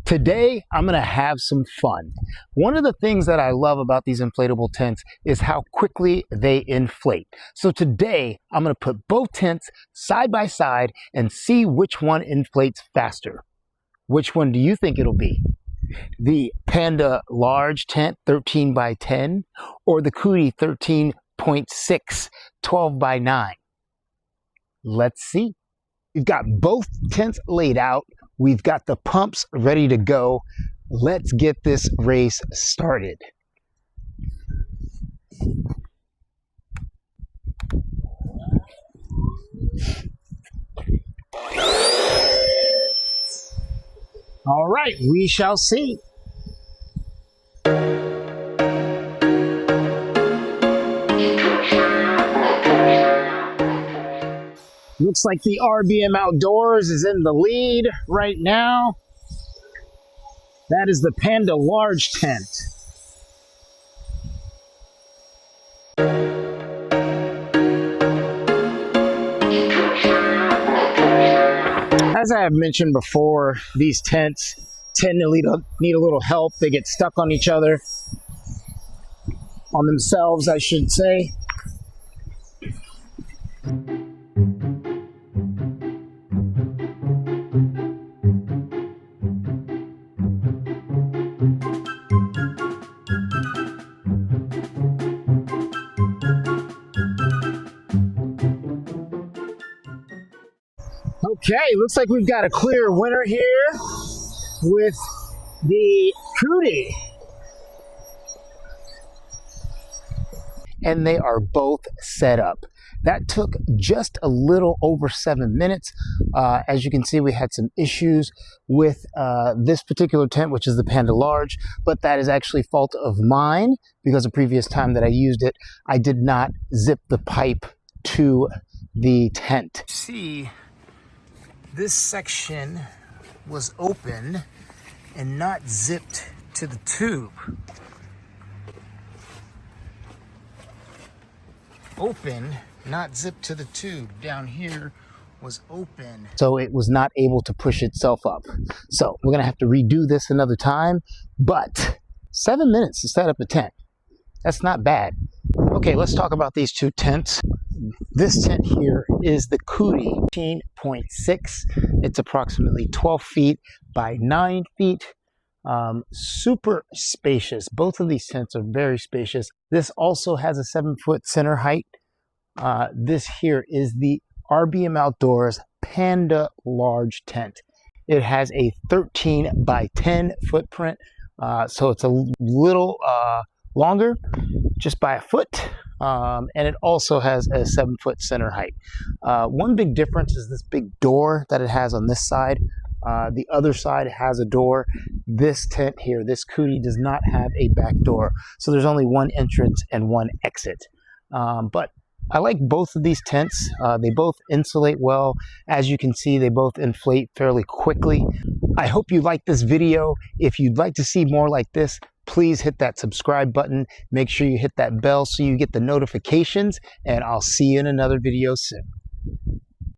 Today, I'm gonna have some fun. One of the things that I love about these inflatable tents is how quickly they inflate. So today, I'm gonna put both tents side by side and see which one inflates faster. Which one do you think it'll be? The Panda Large tent, 13 by 10, or the Coody 13.6, 12 by 9? Let's see. We've got both tents laid out. We've got the pumps ready to go. Let's get this race started. All right, we shall see. Looks like the RBM Outdoors is in the lead right now. That is the Panda Large tent. As I have mentioned before, these tents tend to need a little help. They get stuck on each other, on themselves, I should say. Okay, looks like we've got a clear winner here with the Coody. And they are both set up. That took just a little over 7 minutes. As you can see, we had some issues with this particular tent, which is the Panda Large, but that is actually fault of mine because the previous time that I used it, I did not zip the pipe to the tent. See, this section was open and not zipped to the tube. Open, not zipped to the tube. Down here was open, so it was not able to push itself up. So we're gonna have to redo this another time, but 7 minutes to set up a tent. That's not bad. Okay, let's talk about these two tents. This tent here is the Coody 13.6. It's approximately 12 feet by 9 feet. Super spacious. Both of these tents are very spacious. This also has a 7-foot center height. This here is the RBM Outdoors Panda Large tent. It has a 13 by 10 footprint, so it's a little longer, just by a foot. And it also has a 7-foot center height. One big difference is this big door that it has on this side. The other side has a door. This tent here, this Coody, does not have a back door. So there's only one entrance and one exit. But I like both of these tents. They both insulate well. As you can see, they both inflate fairly quickly. I hope you liked this video. If you'd like to see more like this, please hit that subscribe button. Make sure you hit that bell so you get the notifications, and I'll see you in another video soon.